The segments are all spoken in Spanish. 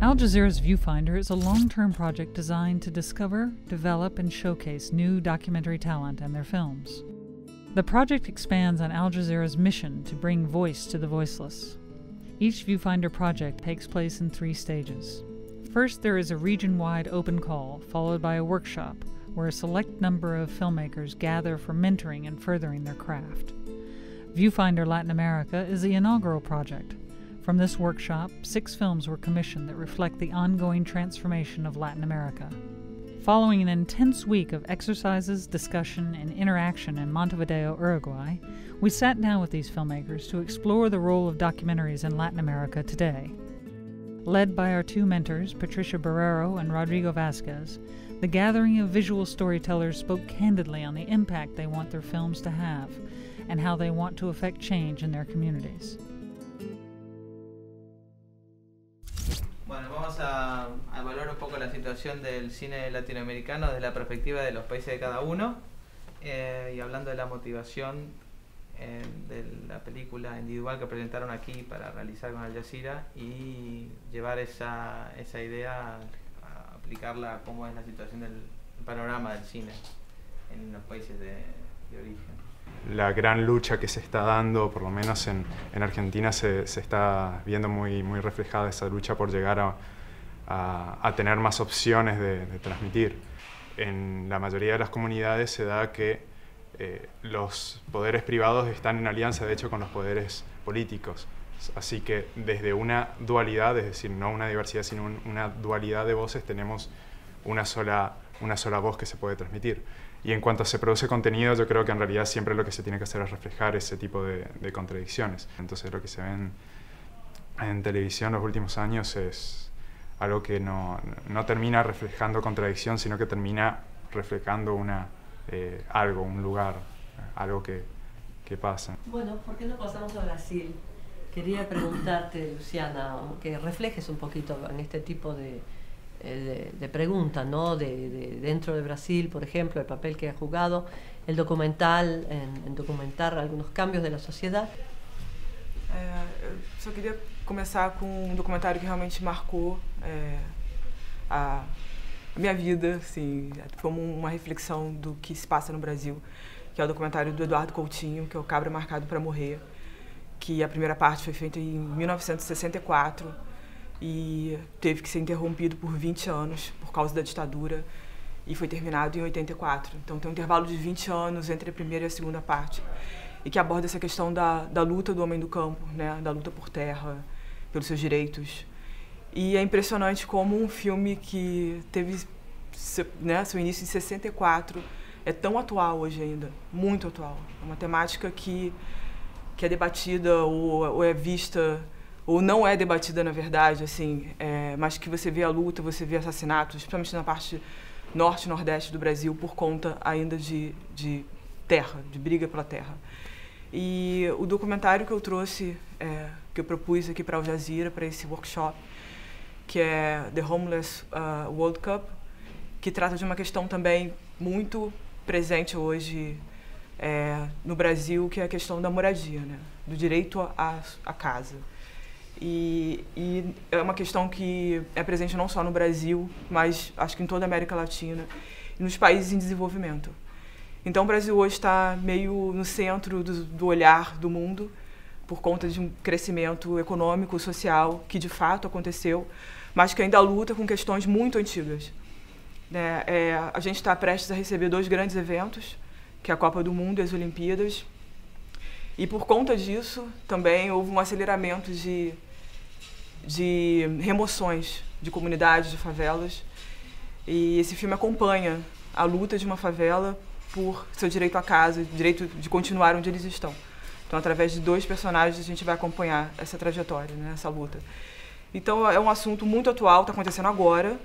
Al Jazeera's Viewfinder is a long-term project designed to discover, develop, and showcase new documentary talent and their films. The project expands on Al Jazeera's mission to bring voice to the voiceless. Each Viewfinder project takes place in 3 stages. First, there is a region-wide open call, followed by a workshop, where a select number of filmmakers gather for mentoring and furthering their craft. Viewfinder Latin America is the inaugural project. From this workshop, 6 films were commissioned that reflect the ongoing transformation of Latin America. Following an intense week of exercises, discussion, and interaction in Montevideo, Uruguay, we sat down with these filmmakers to explore the role of documentaries in Latin America today. Led by our 2 mentors, Patricia Barrero and Rodrigo Vasquez, the gathering of visual storytellers spoke candidly on the impact they want their films to have and how they want to affect change in their communities. Bueno, vamos a evaluar un poco la situación del cine latinoamericano desde la perspectiva de los países de cada uno y hablando de la motivación de la película individual que presentaron aquí para realizar con Al Jazeera y llevar esa idea a aplicarla a cómo es la situación del panorama del cine en los países de origen. La gran lucha que se está dando, por lo menos en Argentina, se está viendo muy reflejada esa lucha por llegar a tener más opciones de transmitir. En la mayoría de las comunidades se da que los poderes privados están en alianza, de hecho, con los poderes políticos. Así que desde una dualidad, es decir, no una diversidad, sino una dualidad de voces, tenemos una sola voz que se puede transmitir. Y en cuanto se produce contenido, yo creo que en realidad siempre lo que se tiene que hacer es reflejar ese tipo de contradicciones. Entonces lo que se ve en televisión los últimos años es algo que no termina reflejando contradicción, sino que termina reflejando algo, un lugar, algo que pasa. Bueno, ¿por qué no pasamos a Brasil? Quería preguntarte, Luciana, que reflejes un poquito en este tipo de preguntas, ¿no? Dentro de Brasil, por ejemplo, el papel que ha jugado el documental en documentar algunos cambios de la sociedade. Eu só queria começar com um documentário que realmente marcou a minha vida, assim, como uma reflexão do que se passa no Brasil, que é o documentário do Eduardo Coutinho, que é o Cabra Marcado para Morrer, que a primeira parte foi feita em 1964 e teve que ser interrompido por 20 anos por causa da ditadura e foi terminado em 84. Então tem um intervalo de 20 anos entre a primeira e a segunda parte e que aborda essa questão da luta do homem do campo, né, da luta por terra, pelos seus direitos. E é impressionante como um filme que teve, né, seu início em 64 é tão atual hoje ainda, muito atual. É uma temática que é debatida ou é vista, ou não é debatida na verdade, assim, mas que você vê a luta, você vê assassinatos, principalmente na parte norte e nordeste do Brasil, por conta ainda de terra, de briga pela terra. E o documentário que eu trouxe, que eu propus aqui para Al Jazeera, para esse workshop, que é The Homeless World Cup, que trata de uma questão também muito presente hoje no Brasil, que é a questão da moradia, né? Do direito à casa. E é uma questão que é presente não só no Brasil, mas acho que em toda a América Latina e nos países em desenvolvimento. Então o Brasil hoje está meio no centro do olhar do mundo por conta de um crescimento econômico, social, que de fato aconteceu, mas que ainda luta com questões muito antigas. A gente está prestes a receber 2 grandes eventos, que é a Copa do Mundo e as Olimpíadas. E por conta disso, também houve um aceleramento de remoções de comunidades, de favelas. E esse filme acompanha a luta de uma favela por seu direito à casa, direito de continuar onde eles estão. Então, através de 2 personagens, a gente vai acompanhar essa trajetória, né, essa luta. Então, é um assunto muito atual, está acontecendo agora.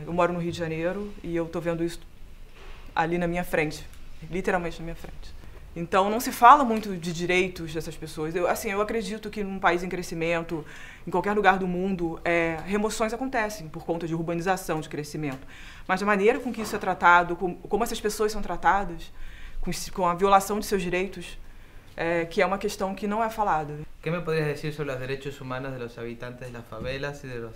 Eu moro no Rio de Janeiro e eu estou vendo isso ali na minha frente, literalmente na minha frente. Então, não se fala muito de direitos dessas pessoas. Eu acredito que num país em crescimento, em qualquer lugar do mundo, remoções acontecem por conta de urbanização, de crescimento. Mas a maneira com que isso é tratado, como essas pessoas são tratadas, com a violação de seus direitos, que é uma questão que não é falada. ¿Qué me podrías decir sobre los derechos humanos de los habitantes de las favelas y de los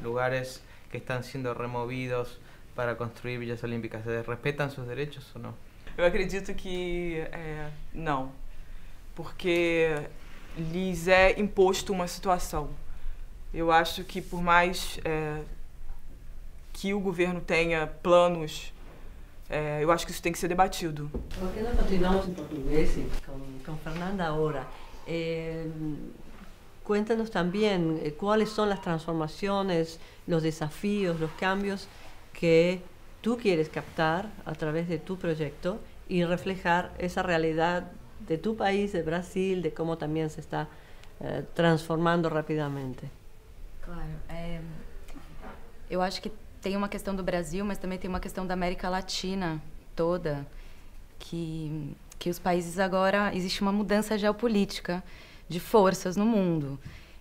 lugares que están siendo removidos para construir villas olímpicas. ¿Se respetan sus derechos o no? Eu acredito que não, porque lhes é imposto uma situação. Eu acho que por mais que o governo tenha planos, eu acho que isso tem que ser debatido. ¿Por qué no continuamos en portugués con Fernanda ahora? Cuéntanos también cuáles son las transformaciones, los desafíos, los cambios que tú quieres captar a través de tu proyecto y reflejar esa realidad de tu país, de Brasil, de cómo también se está transformando rapidamente. Claro. Eu acho que tem uma questão do Brasil, mas também tem uma questão da América Latina toda, que os países agora, existe uma mudança geopolítica de forças no mundo.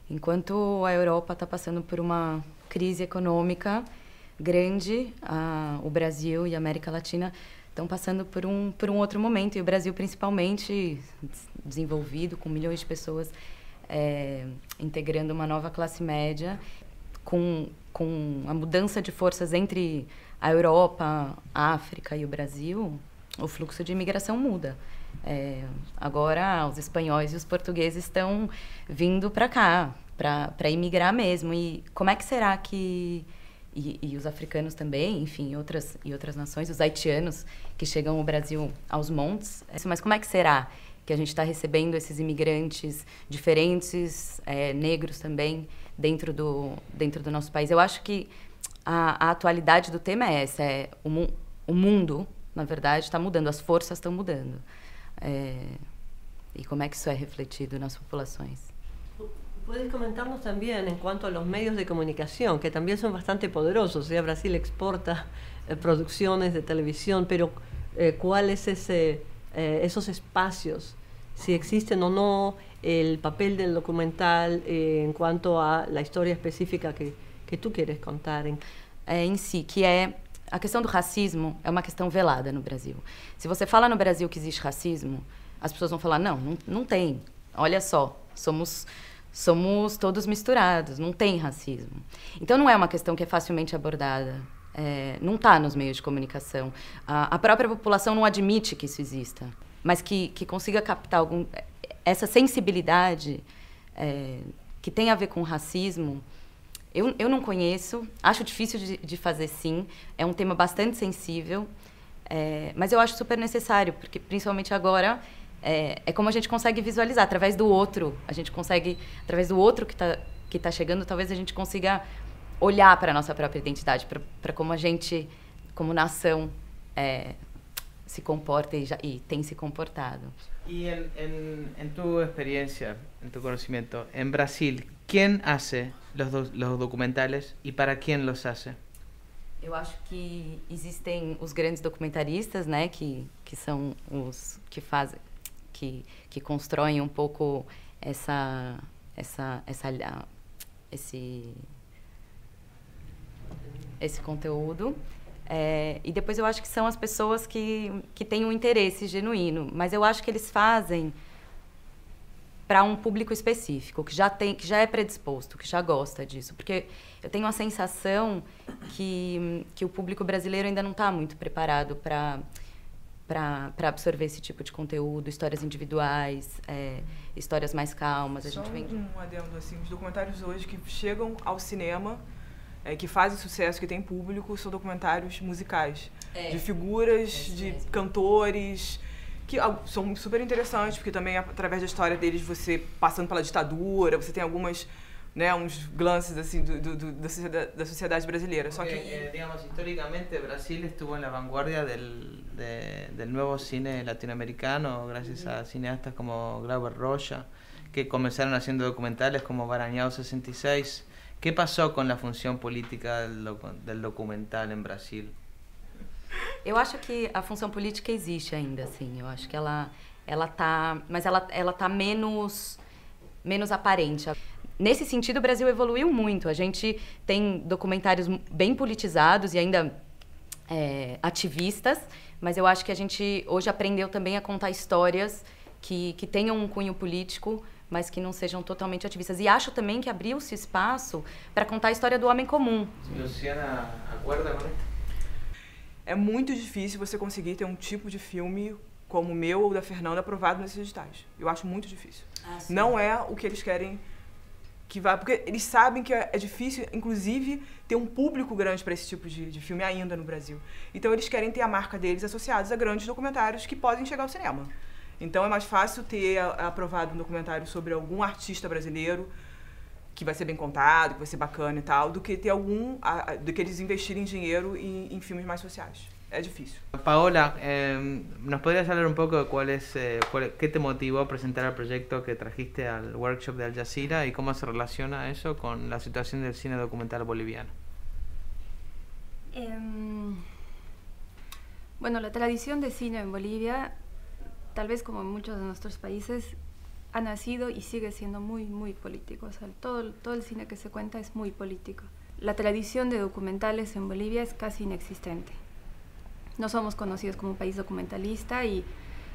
Enquanto a Europa está passando por uma crise econômica grande, o Brasil e a América Latina estão passando por um outro momento, e o Brasil principalmente desenvolvido, com milhões de pessoas integrando uma nova classe média, com a mudança de forças entre a Europa, a África e o Brasil, o fluxo de imigração muda. Agora os espanhóis e os portugueses estão vindo para cá, para imigrar mesmo. E como é que será que... E os africanos também, enfim, e outras nações, os haitianos que chegam ao Brasil aos montes. Mas como é que será que a gente está recebendo esses imigrantes diferentes, negros também, dentro do nosso país? Eu acho que a atualidade do tema é essa. O mundo, na verdade, está mudando, as forças estão mudando. E como é que isso é refletido nas populações? Puedes comentarnos también en cuanto a los medios de comunicación, que también son bastante poderosos. Brasil exporta producciones de televisión, pero ¿cuáles esos espacios? Si existen o no, el papel del documental en cuanto a la historia específica que tú quieres contar. Em si, que a questão do racismo é uma questão velada no Brasil. Se você fala no Brasil que existe racismo, as pessoas vão falar, não tem. Olha só, somos todos misturados, não tem racismo. Então não é uma questão que é facilmente abordada, não está nos meios de comunicação. A própria população não admite que isso exista, mas que consiga captar essa sensibilidade que tem a ver com racismo. Eu não conheço, acho difícil de fazer sim, é um tema bastante sensível, mas eu acho super necessário, porque principalmente agora é como a gente consegue visualizar, através do outro, através do outro que tá chegando, talvez a gente consiga olhar para a nossa própria identidade, para como a gente, como nação, se comporta e tem se comportado. Y en tu experiencia, en tu conocimiento, en Brasil, ¿quién hace los documentales y para quién los hace? Eu acho que existem os grandes documentaristas, né, que são os que fazem, que constroem um pouco esse conteúdo. E depois eu acho que são as pessoas que têm um interesse genuíno, mas eu acho que eles fazem para um público específico, que já é predisposto, que já gosta disso. Porque eu tenho a sensação que o público brasileiro ainda não está muito preparado para absorver esse tipo de conteúdo, histórias individuais, histórias mais calmas. Só um adendo, assim, os documentários hoje que chegam ao cinema, que fazem sucesso, que tem público, são documentários musicais, de figuras, de cantores, que são super interessantes, porque também através da história deles, você passando pela ditadura, você tem algumas, né, uns glances assim da sociedade brasileira. Só que digamos, históricamente Brasil estuvo en la vanguardia del nuevo cine latinoamericano gracias a cineastas como Glauber Rocha, que comenzaron haciendo documentales como Barañao 66. ¿Qué pasó con la función política del documental en Brasil? Eu acho que a função política existe ainda, assim. Eu acho que ela tá, mas ela tá menos aparente. Nesse sentido, o Brasil evoluiu muito. A gente tem documentários bem politizados e ainda ativistas, mas eu acho que a gente hoje aprendeu também a contar histórias que tenham um cunho político, mas que não sejam totalmente ativistas. E acho também que abriu-se espaço para contar a história do homem comum. Luciana, acorda com isso? É muito difícil você conseguir ter um tipo de filme como o meu ou da Fernanda aprovado nesses editais. Eu acho muito difícil. Não é o que eles querem que vá, porque eles sabem que é difícil, inclusive, ter um público grande para esse tipo de filme ainda no Brasil. Então eles querem ter a marca deles associados a grandes documentários que podem chegar ao cinema. Então é mais fácil ter aprovado um documentário sobre algum artista brasileiro que vai ser bem contado, que vai ser bacana e tal, do que ter do que eles investirem dinheiro em filmes mais sociais. É difícil. Paola, ¿nos podrías hablar un poco de qué te motivó a presentar el proyecto que trajiste al workshop de Al Jazeera y cómo se relaciona eso con la situación del cine documental boliviano? Bueno, la tradición de cine en Bolivia, tal vez como en muchos de nuestros países, ha nacido y sigue siendo muy, muy político. O sea, todo el cine que se cuenta es muy político. La tradición de documentales en Bolivia es casi inexistente. No somos conocidos como un país documentalista y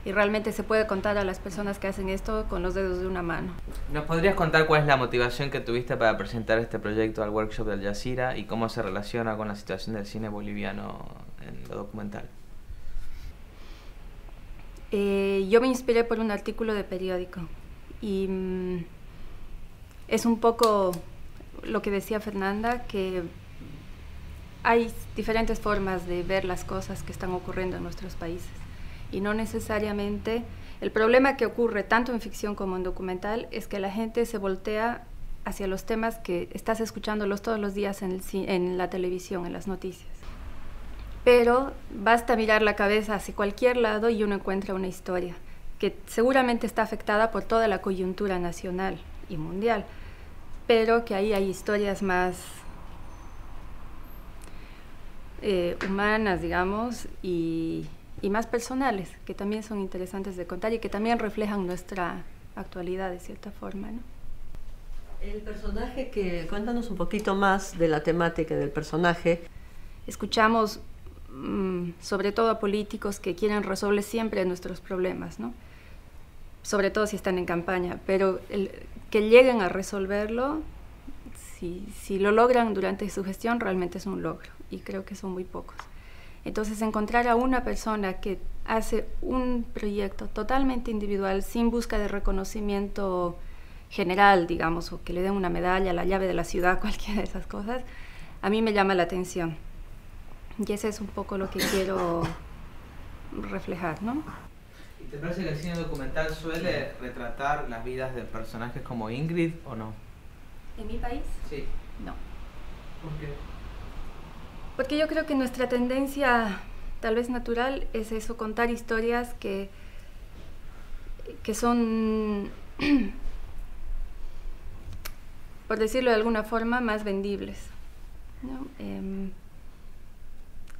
realmente se puede contar a las personas que hacen esto con los dedos de una mano. ¿Nos podrías contar cuál es la motivación que tuviste para presentar este proyecto al workshop de Al Jazeera y cómo se relaciona con la situación del cine boliviano en lo documental? Yo me inspiré por un artículo de periódico y es un poco lo que decía Fernanda, que hay diferentes formas de ver las cosas que están ocurriendo en nuestros países y no necesariamente. El problema que ocurre tanto en ficción como en documental es que la gente se voltea hacia los temas que estás escuchándolos todos los días en la televisión, en las noticias. Pero basta mirar la cabeza hacia cualquier lado y uno encuentra una historia que seguramente está afectada por toda la coyuntura nacional y mundial, pero que ahí hay historias más humanas, digamos, y más personales, que también son interesantes de contar y que también reflejan nuestra actualidad de cierta forma, ¿no? El personaje cuéntanos un poquito más de la temática del personaje. Escuchamos sobre todo a políticos que quieren resolver siempre nuestros problemas, ¿no? Sobre todo si están en campaña, pero que lleguen a resolverlo, si lo logran durante su gestión, realmente es un logro, y creo que son muy pocos. Entonces, encontrar a una persona que hace un proyecto totalmente individual, sin busca de reconocimiento general, digamos, o que le den una medalla, la llave de la ciudad, cualquiera de esas cosas, a mí me llama la atención. Y ese es un poco lo que quiero reflejar, ¿no? ¿Y te parece que el cine documental suele retratar las vidas de personajes como Ingrid o no? ¿En mi país? Sí. No. ¿Por qué? Porque yo creo que nuestra tendencia, tal vez natural, es eso, contar historias que son, por decirlo de alguna forma, más vendibles, ¿no?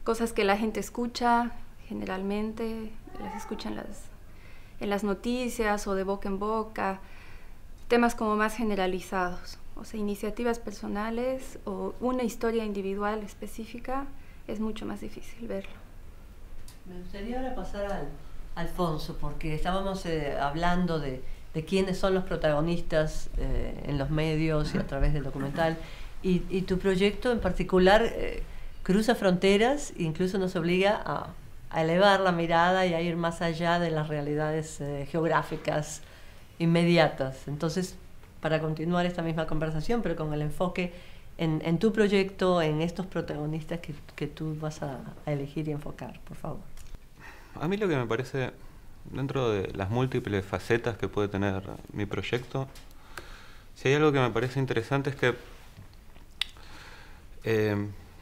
Cosas que la gente escucha generalmente, las escuchan en las noticias o de boca en boca, temas como más generalizados. O sea, iniciativas personales o una historia individual específica es mucho más difícil verlo. Me gustaría ahora pasar a Alfonso, porque estábamos hablando de quiénes son los protagonistas en los medios y a través del documental, y tu proyecto en particular cruza fronteras e incluso nos obliga a elevar la mirada y a ir más allá de las realidades geográficas inmediatas. Entonces, para continuar esta misma conversación, pero con el enfoque en tu proyecto, en estos protagonistas que tú vas a elegir y enfocar, por favor. A mí lo que me parece, dentro de las múltiples facetas que puede tener mi proyecto, si hay algo que me parece interesante es que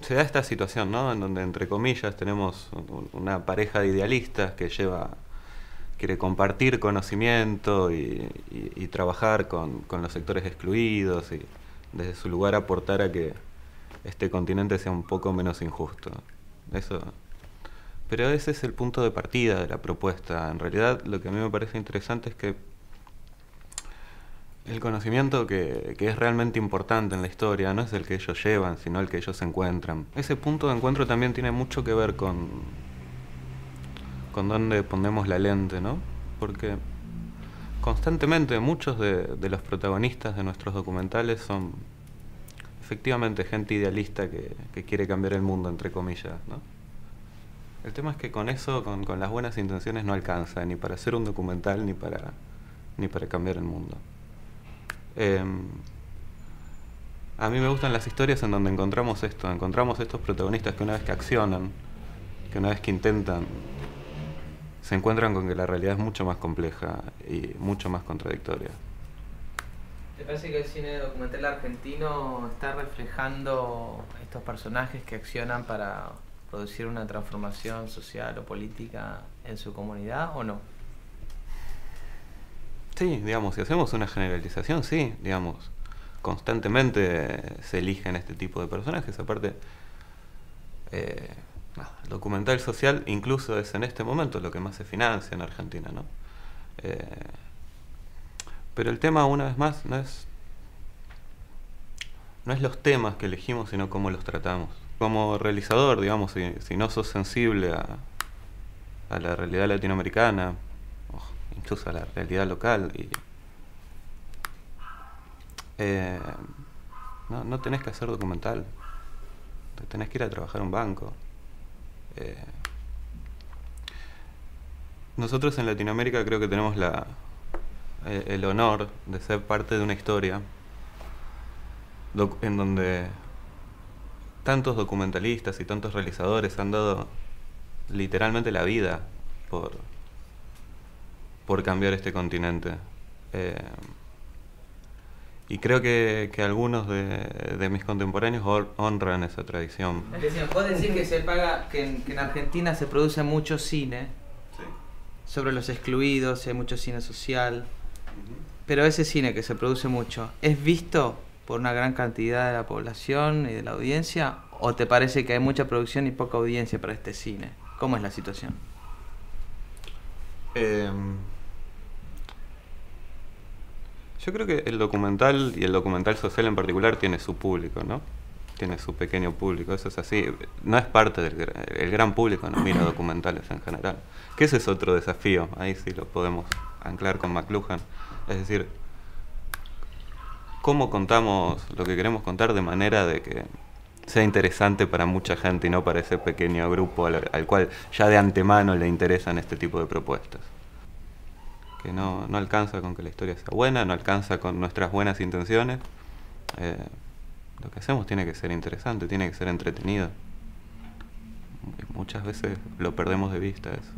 se da esta situación, ¿no?, en donde, entre comillas, tenemos una pareja de idealistas que quiere compartir conocimiento y trabajar con los sectores excluidos y desde su lugar aportar a que este continente sea un poco menos injusto. Pero ese es el punto de partida de la propuesta. En realidad, lo que a mí me parece interesante es que el conocimiento que es realmente importante en la historia no es el que ellos llevan, sino el que ellos encuentran. Ese punto de encuentro también tiene mucho que ver con dónde ponemos la lente, ¿no? Porque constantemente muchos de los protagonistas de nuestros documentales son efectivamente gente idealista que quiere cambiar el mundo, entre comillas, ¿no? El tema es que con eso, con las buenas intenciones, no alcanza ni para hacer un documental ni para cambiar el mundo. A mí me gustan las historias en donde encontramos estos protagonistas que una vez que accionan, que una vez que intentan, se encuentran con que la realidad es mucho más compleja y mucho más contradictoria. ¿Te parece que el cine documental argentino está reflejando estos personajes que accionan para producir una transformación social o política en su comunidad o no? Sí, digamos, si hacemos una generalización, sí, digamos, constantemente se eligen este tipo de personajes. Aparte, el documental social incluso es en este momento lo que más se financia en Argentina, ¿no? Pero el tema, una vez más, no es los temas que elegimos, sino cómo los tratamos. Como realizador, digamos, si no sos sensible a la realidad latinoamericana, incluso a la realidad local, no tenés que hacer documental, tenés que ir a trabajar a un banco. Nosotros en Latinoamérica creo que tenemos el honor de ser parte de una historia en donde tantos documentalistas y tantos realizadores han dado literalmente la vida por cambiar este continente. Y creo que algunos de mis contemporáneos honran esa tradición. ¿Vos decís que en Argentina se produce mucho cine? Sí. Sobre los excluidos, hay mucho cine social, pero ese cine que se produce mucho, ¿es visto por una gran cantidad de la población y de la audiencia? ¿O te parece que hay mucha producción y poca audiencia para este cine? ¿Cómo es la situación? Yo creo que el documental, y el documental social en particular, tiene su público, ¿no? Tiene su pequeño público, eso es así. No es parte el gran público, no mira documentales en general. Que ese es otro desafío, ahí sí lo podemos anclar con McLuhan. Es decir, cómo contamos lo que queremos contar de manera de que sea interesante para mucha gente y no para ese pequeño grupo al cual ya de antemano le interesan este tipo de propuestas. Que no alcanza con que la historia sea buena, no alcanza con nuestras buenas intenciones. Lo que hacemos tiene que ser interesante, tiene que ser entretenido. Y muchas veces lo perdemos de vista eso.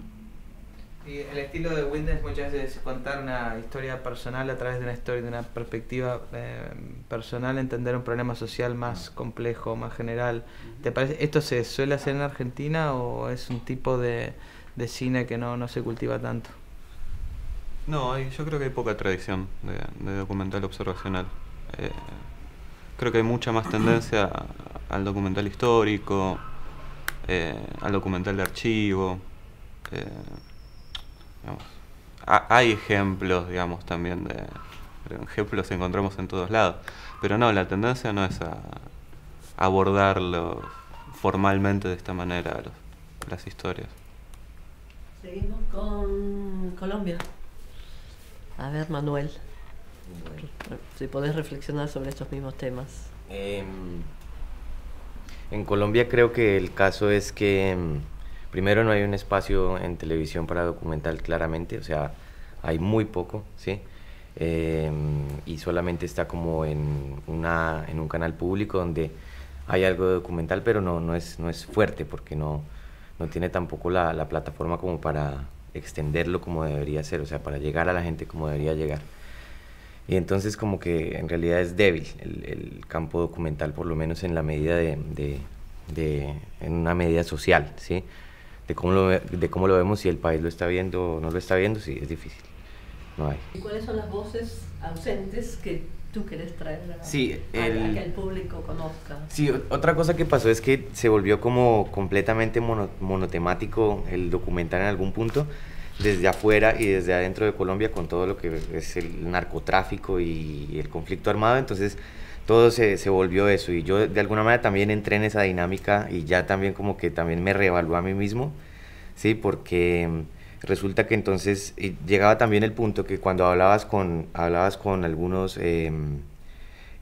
Y el estilo de Witness muchas veces es contar una historia personal a través de una historia, de una perspectiva personal, entender un problema social más complejo, más general. ¿Te parece esto se suele hacer en Argentina o es un tipo de cine que no se cultiva tanto? No, yo creo que hay poca tradición de documental observacional. Creo que hay mucha más tendencia al documental histórico, al documental de archivo. Digamos, hay ejemplos, digamos, también ejemplos encontramos en todos lados. Pero no, la tendencia no es a abordarlo formalmente de esta manera las historias. Seguimos con Colombia. A ver, Manuel, si podés reflexionar sobre estos mismos temas. En Colombia creo que el caso es que primero no hay un espacio en televisión para documental claramente, o sea, hay muy poco, ¿sí? Y solamente está como en un canal público donde hay algo de documental, pero no es fuerte porque no tiene tampoco la plataforma como para extenderlo como debería ser, o sea, para llegar a la gente como debería llegar. Y entonces como que en realidad es débil el campo documental, por lo menos en la medida en una medida social, ¿sí? De cómo lo vemos, si el país lo está viendo o no lo está viendo, sí, es difícil, no hay. ¿Y cuáles son las voces ausentes que tú querés traer a que el público conozca? Sí, otra cosa que pasó es que se volvió como completamente monotemático el documental en algún punto, desde afuera y desde adentro de Colombia, con todo lo que es el narcotráfico y el conflicto armado. Entonces todo se volvió eso, y yo de alguna manera también entré en esa dinámica y ya también como que también me reevalué a mí mismo, sí, porque resulta que entonces llegaba también el punto que cuando hablabas con algunos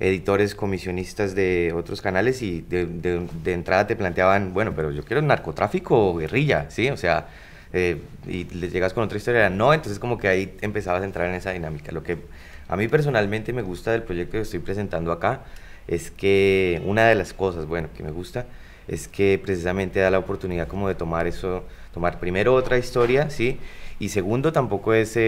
editores, comisionistas de otros canales y de entrada te planteaban, bueno, pero yo quiero narcotráfico o guerrilla, ¿sí? O sea, y les llegas con otra historia, no, entonces como que ahí empezabas a entrar en esa dinámica. Lo que a mí personalmente me gusta del proyecto que estoy presentando acá es que una de las cosas, bueno, que me gusta es que precisamente da la oportunidad como de tomar primero otra historia, ¿sí? Y segundo, tampoco es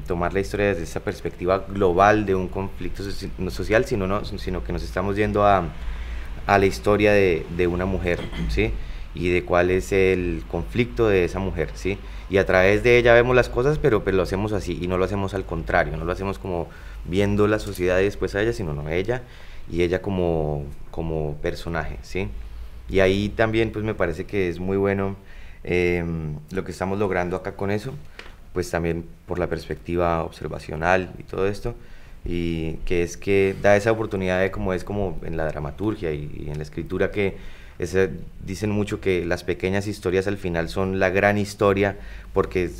tomar la historia desde esa perspectiva global de un conflicto social, sino que nos estamos yendo a la historia de una mujer, ¿sí? Y de cuál es el conflicto de esa mujer, ¿sí? Y a través de ella vemos las cosas, pero lo hacemos así, y no lo hacemos al contrario, no lo hacemos como viendo la sociedad y después a ella, sino no ella, y ella como personaje, ¿sí? Y ahí también pues me parece que es muy bueno lo que estamos logrando acá con eso, pues también por la perspectiva observacional y todo esto, y que es que da esa oportunidad de como en la dramaturgia y en la escritura que dicen mucho que las pequeñas historias al final son la gran historia porque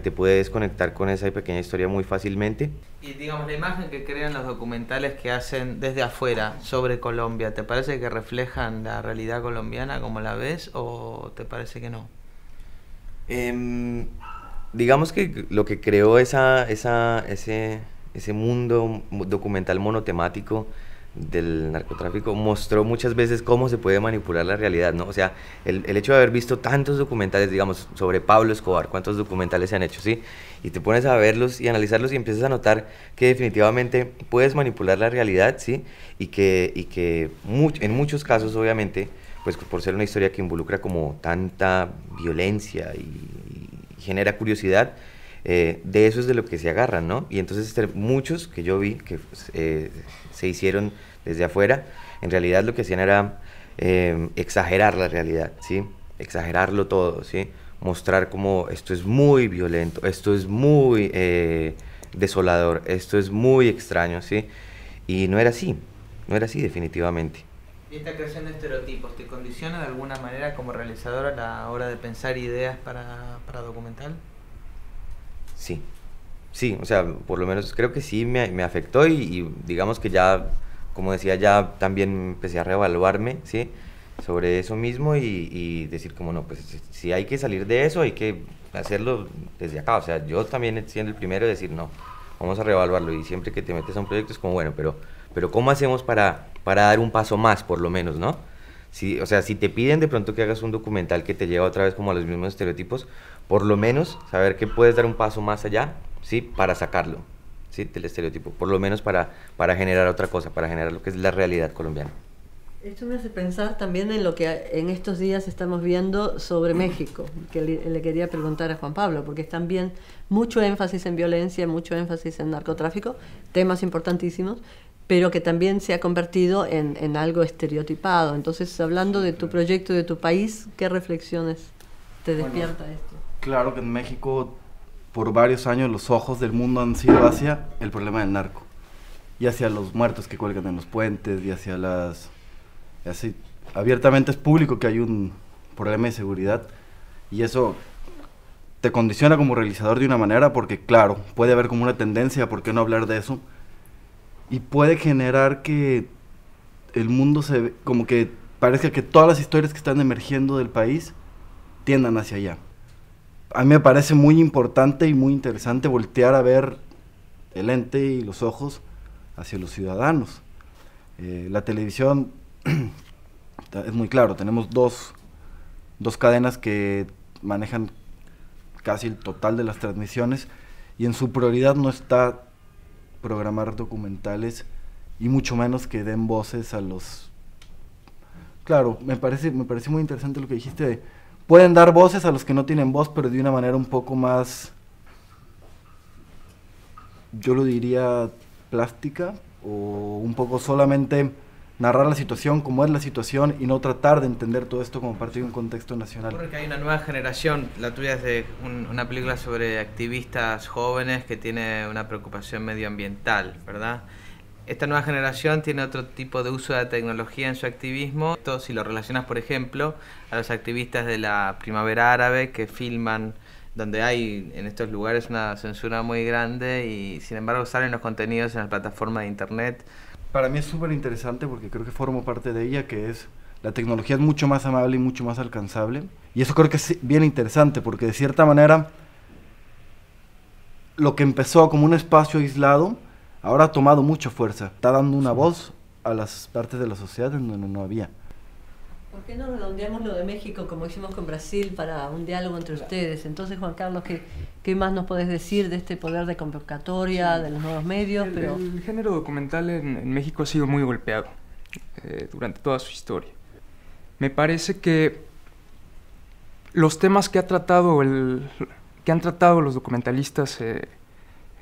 te puedes conectar con esa pequeña historia muy fácilmente. Y digamos, la imagen que crean los documentales que hacen desde afuera sobre Colombia, ¿te parece que reflejan la realidad colombiana como la ves o te parece que no? Digamos que lo que creó ese mundo documental monotemático del narcotráfico mostró muchas veces cómo se puede manipular la realidad, ¿no? O sea, el hecho de haber visto tantos documentales, digamos, sobre Pablo Escobar, cuántos documentales se han hecho, ¿sí? Y te pones a verlos y analizarlos y empiezas a notar que definitivamente puedes manipular la realidad, ¿sí? Y que en muchos casos, obviamente, pues por ser una historia que involucra como tanta violencia y genera curiosidad, de eso es de lo que se agarran, ¿no? Y entonces muchos que yo vi que se hicieron desde afuera, en realidad lo que hacían era exagerar la realidad, ¿sí? Exagerarlo todo, ¿sí? Mostrar como esto es muy violento, esto es muy desolador, esto es muy extraño, ¿sí? Y no era así definitivamente. ¿Y esta creación de estereotipos te condiciona de alguna manera como realizador a la hora de pensar ideas para documental? Sí, o sea, por lo menos creo que sí me afectó y digamos que ya, como decía, ya también empecé a reevaluarme, ¿sí? Sobre eso mismo y decir como no, pues si hay que salir de eso, hay que hacerlo desde acá. O sea, yo también siendo el primero de decir no, vamos a reevaluarlo y siempre que te metes a un proyecto es como bueno, pero ¿cómo hacemos para dar un paso más por lo menos, ¿no? O sea, si te piden de pronto que hagas un documental que te lleva otra vez como a los mismos estereotipos, por lo menos saber que puedes dar un paso más allá, ¿sí? Para sacarlo, ¿sí? Del estereotipo, por lo menos para generar otra cosa, para generar lo que es la realidad colombiana. Esto me hace pensar también en lo que en estos días estamos viendo sobre México, que le quería preguntar a Juan Pablo, porque es también mucho énfasis en violencia, mucho énfasis en narcotráfico, temas importantísimos, pero que también se ha convertido en algo estereotipado. Entonces, hablando de tu proyecto, de tu país, ¿qué reflexiones te despierta esto? Claro que en México, por varios años, los ojos del mundo han sido hacia el problema del narco, y hacia los muertos que cuelgan en los puentes, y hacia así, abiertamente es público que hay un problema de seguridad, y eso te condiciona como realizador de una manera, porque claro, puede haber como una tendencia, ¿por qué no hablar de eso? Y puede generar que el mundo como que parezca que todas las historias que están emergiendo del país tiendan hacia allá. A mí me parece muy importante y muy interesante voltear a ver el ente y los ojos hacia los ciudadanos. La televisión es muy claro, tenemos dos cadenas que manejan casi el total de las transmisiones y en su prioridad no está programar documentales y mucho menos que den voces a los... Claro, me parece muy interesante lo que dijiste pueden dar voces a los que no tienen voz, pero de una manera un poco más, yo lo diría, plástica, o un poco solamente narrar la situación como es la situación y no tratar de entender todo esto como parte de un contexto nacional. Ocurre que hay una nueva generación, la tuya es de una película sobre activistas jóvenes que tiene una preocupación medioambiental, ¿verdad? Esta nueva generación tiene otro tipo de uso de la tecnología en su activismo. Esto, si lo relacionas, por ejemplo, a los activistas de la Primavera Árabe que filman donde hay en estos lugares una censura muy grande y sin embargo salen los contenidos en las plataformas de internet. Para mí es súper interesante porque creo que formo parte de ella, que es la tecnología es mucho más amable y mucho más alcanzable, y eso creo que es bien interesante porque de cierta manera lo que empezó como un espacio aislado ahora ha tomado mucha fuerza, está dando una voz a las partes de la sociedad en donde no había. ¿Por qué no redondeamos lo de México como hicimos con Brasil para un diálogo entre ustedes? Entonces, Juan Carlos, ¿qué más nos podés decir de este poder de convocatoria, de los nuevos medios? El género documental en México ha sido muy golpeado durante toda su historia. Me parece que los temas que han tratado los documentalistas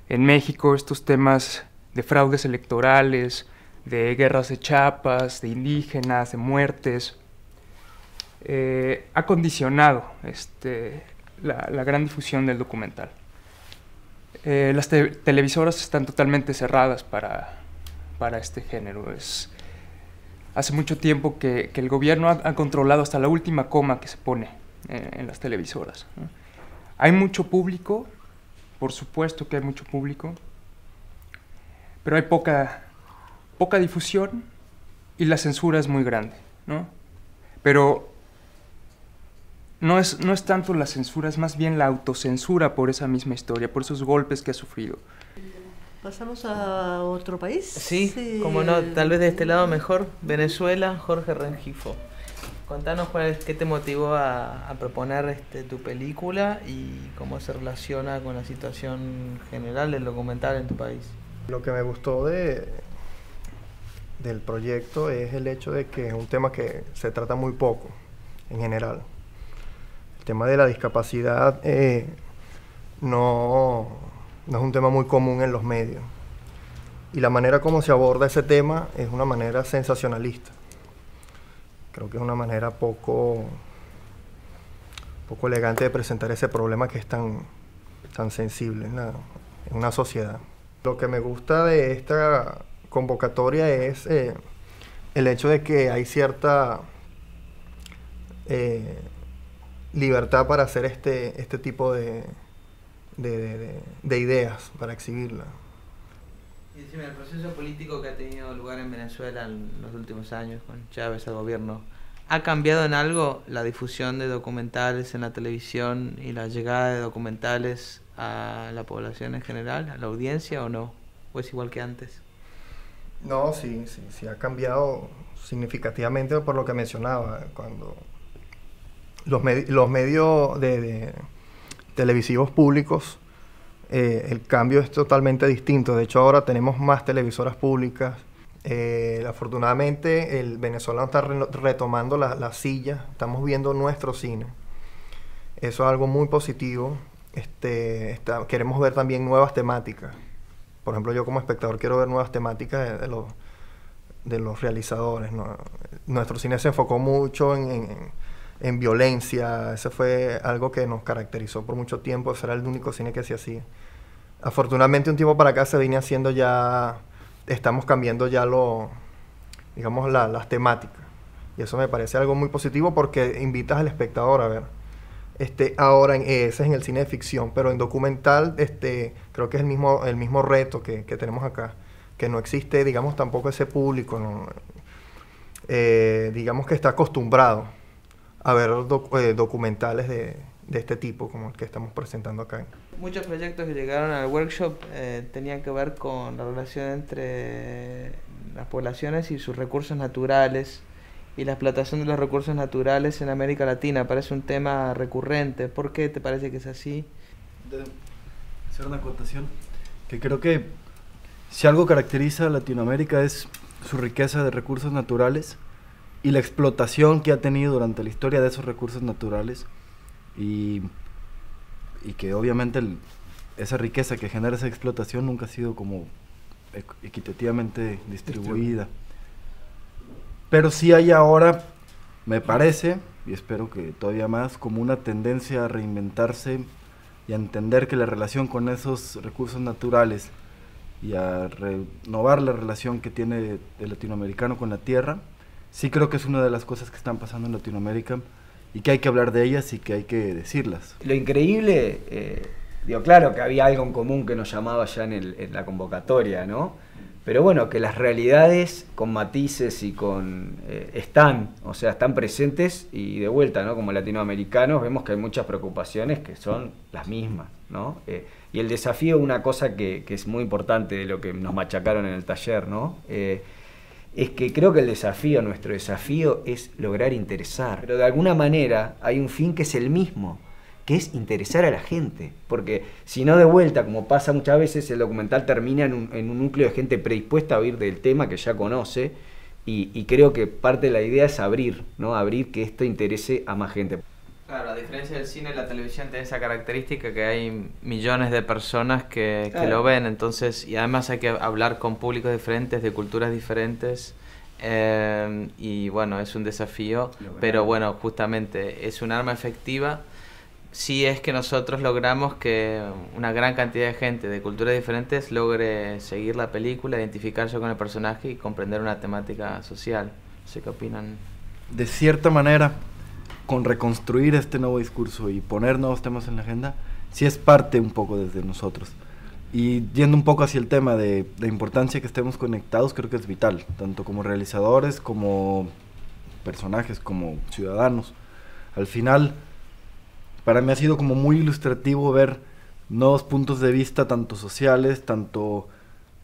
en México, estos temas de fraudes electorales, de guerras de Chiapas, de indígenas, de muertes, ha condicionado la gran difusión del documental. Las televisoras están totalmente cerradas para este género. Hace mucho tiempo que el gobierno ha controlado hasta la última coma que se pone en las televisoras, ¿no? Hay mucho público, por supuesto que hay mucho público, pero hay poca difusión y la censura es muy grande, ¿no? Pero no es tanto la censura, es más bien la autocensura por esa misma historia, por esos golpes que ha sufrido. ¿Pasamos a otro país? Sí, como no, tal vez de este lado mejor, Venezuela, Jorge Rengifo. Contanos qué te motivó a proponer tu película y cómo se relaciona con la situación general del documental en tu país. Lo que me gustó del proyecto es el hecho de que es un tema que se trata muy poco en general. El tema de la discapacidad no es un tema muy común en los medios. Y la manera como se aborda ese tema es una manera sensacionalista. Creo que es una manera poco elegante de presentar ese problema que es tan sensible en una sociedad. Lo que me gusta de esta convocatoria es el hecho de que hay cierta libertad para hacer este tipo de ideas, para exhibirla. Y decime, el proceso político que ha tenido lugar en Venezuela en los últimos años, con Chávez al gobierno, ¿ha cambiado en algo la difusión de documentales en la televisión y la llegada de documentales a la población en general, a la audiencia, o no? ¿O es igual que antes? No, sí ha cambiado significativamente por lo que mencionaba, cuando los medios de televisivos públicos, el cambio es totalmente distinto. De hecho, ahora tenemos más televisoras públicas. Afortunadamente, el venezolano está retomando la silla. Estamos viendo nuestro cine. Eso es algo muy positivo. Queremos ver también nuevas temáticas. Por ejemplo, yo como espectador quiero ver nuevas temáticas de los realizadores, ¿no? Nuestro cine se enfocó mucho en violencia. Ese fue algo que nos caracterizó por mucho tiempo. Ese era el único cine que se hacía. Afortunadamente, un tiempo para acá se viene haciendo ya, estamos cambiando ya las temáticas. Y eso me parece algo muy positivo porque invitas al espectador a ver. Ahora, ese es en el cine de ficción, pero en documental creo que es el mismo reto que tenemos acá, que no existe, digamos, tampoco ese público, ¿no? Digamos que está acostumbrado a ver documentales de este tipo, como el que estamos presentando acá. Muchos proyectos que llegaron al workshop tenían que ver con la relación entre las poblaciones y sus recursos naturales y la explotación de los recursos naturales en América Latina. Parece un tema recurrente. ¿Por qué te parece que es así? Hacer una acotación, que creo que si algo caracteriza a Latinoamérica es su riqueza de recursos naturales y la explotación que ha tenido durante la historia de esos recursos naturales, y que obviamente esa riqueza que genera esa explotación nunca ha sido como equitativamente distribuida. Pero sí hay ahora, me parece, y espero que todavía más, como una tendencia a reinventarse y a entender que la relación con esos recursos naturales y a renovar la relación que tiene el latinoamericano con la tierra, sí creo que es una de las cosas que están pasando en Latinoamérica y que hay que hablar de ellas y que hay que decirlas. Lo increíble, digo, claro que había algo en común que nos llamaba ya en la convocatoria, ¿no? Pero bueno, que las realidades con matices y con están presentes, y de vuelta, ¿no? Como latinoamericanos vemos que hay muchas preocupaciones que son las mismas, ¿no? Y el desafío, una cosa que es muy importante de lo que nos machacaron en el taller, ¿no? Es que creo que nuestro desafío es lograr interesar, pero de alguna manera hay un fin que es el mismo, que es interesar a la gente, porque si no, de vuelta, como pasa muchas veces, el documental termina en un núcleo de gente predispuesta a oír del tema que ya conoce, y creo que parte de la idea es abrir, ¿no? Abrir que esto interese a más gente. Claro, a diferencia del cine, la televisión tiene esa característica que hay millones de personas que lo ven, entonces, y además hay que hablar con públicos diferentes, de culturas diferentes, y bueno, es un desafío, pero bueno, justamente es un arma efectiva si es que nosotros logramos que una gran cantidad de gente de culturas diferentes logre seguir la película, identificarse con el personaje y comprender una temática social. No sé qué opinan. De cierta manera, con reconstruir este nuevo discurso y poner nuevos temas en la agenda, sí es parte un poco desde nosotros. Y yendo un poco hacia el tema de la importancia que estemos conectados, creo que es vital, tanto como realizadores, como personajes, como ciudadanos. Al final, para mí ha sido como muy ilustrativo ver nuevos puntos de vista, tanto sociales, tanto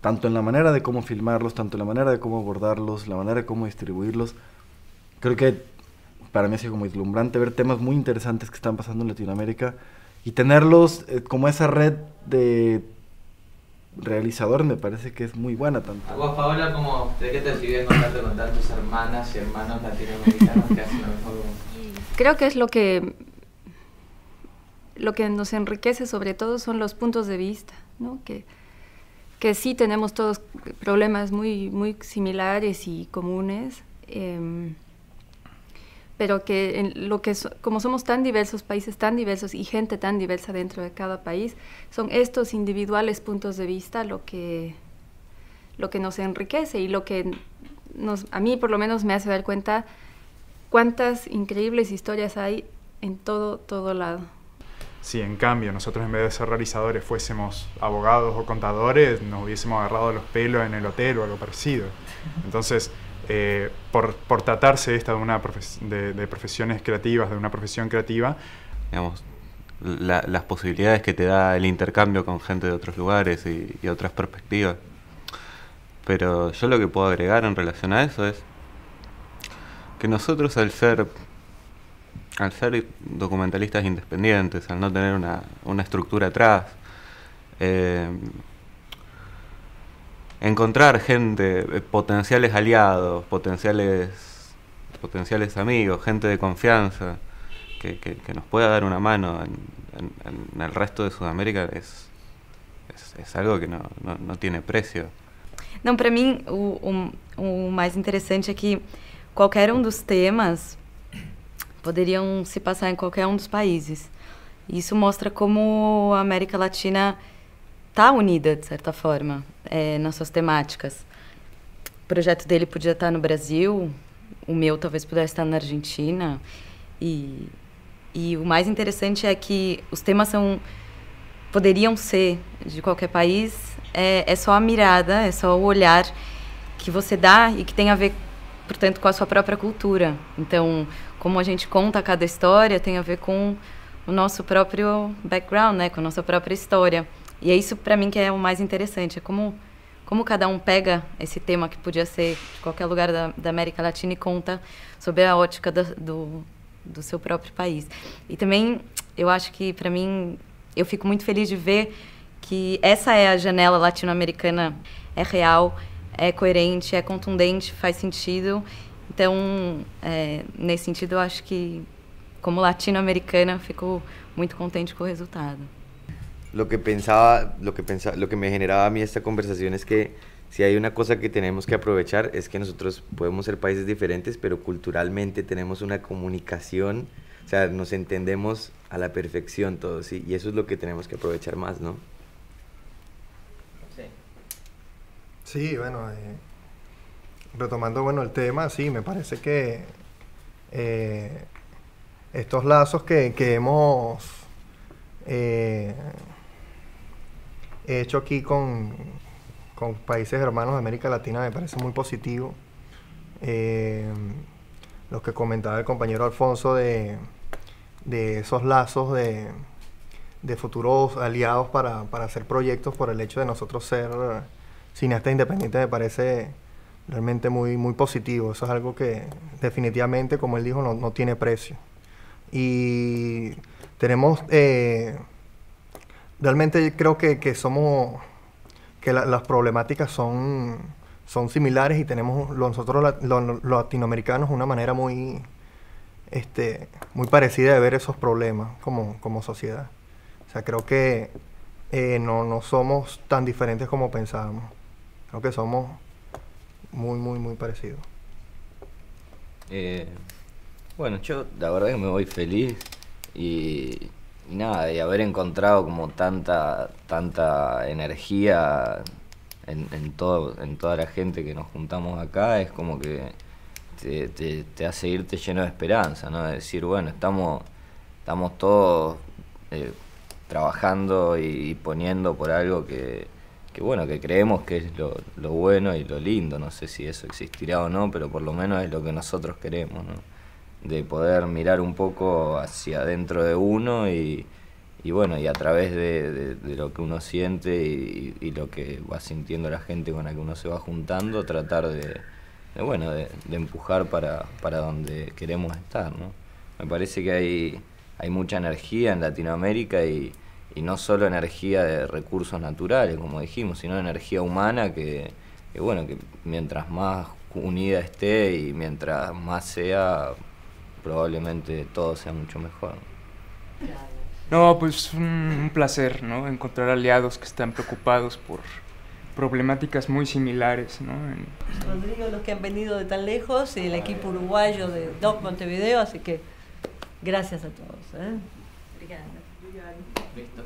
en la manera de cómo filmarlos, tanto en la manera de cómo abordarlos, la manera de cómo distribuirlos. Creo que para mí ha sido como deslumbrante ver temas muy interesantes que están pasando en Latinoamérica y tenerlos como esa red de realizadores, me parece que es muy buena. Tanto. ¿A vos, Paola, de qué te sirvió encontrarte con tantos hermanas y hermanos latinoamericanos que hacen lo mejor? Creo que es lo que nos enriquece sobre todo son los puntos de vista, ¿no? Que sí tenemos todos problemas muy, muy similares y comunes, pero que como somos tan diversos, países tan diversos y gente tan diversa dentro de cada país, son estos individuales puntos de vista lo que nos enriquece y lo que a mí por lo menos me hace dar cuenta cuántas increíbles historias hay en todo lado. Si en cambio nosotros en vez de ser realizadores fuésemos abogados o contadores, nos hubiésemos agarrado los pelos en el hotel o algo parecido. Entonces, por tratarse de profesiones creativas, de una profesión creativa, digamos, las posibilidades que te da el intercambio con gente de otros lugares y otras perspectivas. Pero yo lo que puedo agregar en relación a eso es que nosotros al ser documentalistas independientes, al no tener una estructura atrás, encontrar gente, potenciales aliados, potenciales amigos, gente de confianza que nos pueda dar una mano en el resto de Sudamérica es algo que no tiene precio. Não, para mim o mais interessante é que qualquer dos temas poderiam se passar em qualquer dos países. Isso mostra como a América Latina está unida, de certa forma, nas suas temáticas. O projeto dele podia estar no Brasil, o meu talvez pudesse estar na Argentina. E o mais interessante é que os temas poderiam ser de qualquer país, é só a mirada, é só o olhar que você dá e que tem a ver, portanto, com a sua própria cultura. Então, como a gente conta cada história, tem a ver com o nosso próprio background, né, com a nossa própria história. E é isso, para mim, que é o mais interessante, é como cada pega esse tema que podia ser de qualquer lugar da América Latina e conta sobre a ótica do seu próprio país. E também, eu acho que, para mim, eu fico muito feliz de ver que essa é a janela latino-americana, é real, é coerente, é contundente, faz sentido. Então, nesse sentido, eu acho que, como latino-americana, fico muito contente com o resultado. Lo que me generaba a mí esta conversación es que si hay una cosa que tenemos que aprovechar es que nosotros podemos ser países diferentes, pero culturalmente tenemos una comunicación, o sea, nos entendemos a la perfección todos, ¿sí? Y eso es lo que tenemos que aprovechar más, ¿no? Sí, bueno, retomando el tema, sí, me parece que estos lazos que hemos hecho aquí con países hermanos de América Latina me parece muy positivo. Lo que comentaba el compañero Alfonso de esos lazos de futuros aliados para hacer proyectos por el hecho de nosotros ser cineastas independientes me parece realmente muy, muy positivo. Eso es algo que definitivamente, como él dijo, no tiene precio. Y tenemos, realmente creo que somos, que las problemáticas son similares y tenemos nosotros los latinoamericanos una manera muy parecida de ver esos problemas como sociedad. O sea, creo que no somos tan diferentes como pensábamos. Creo que somos muy, muy, muy parecidos. Bueno, yo la verdad que me voy feliz y nada, y haber encontrado como tanta energía en toda la gente que nos juntamos acá, es como que te hace irte lleno de esperanza, ¿no? De decir, bueno, estamos todos trabajando y poniendo por algo que bueno, que creemos que es lo bueno y lo lindo. No sé si eso existirá o no, pero por lo menos es lo que nosotros queremos, ¿no? De poder mirar un poco hacia adentro de uno y bueno, y a través de lo que uno siente y lo que va sintiendo la gente con la que uno se va juntando, tratar de empujar para donde queremos estar, ¿no? Me parece que hay mucha energía en Latinoamérica y no solo energía de recursos naturales, como dijimos, sino energía humana que mientras más unida esté y mientras más sea, probablemente todo sea mucho mejor. No, pues un placer, ¿no? Encontrar aliados que están preocupados por problemáticas muy similares, ¿no? Rodrigo, los que han venido de tan lejos, y el equipo uruguayo de Doc Montevideo, así que gracias a todos. Obrigada. Listo.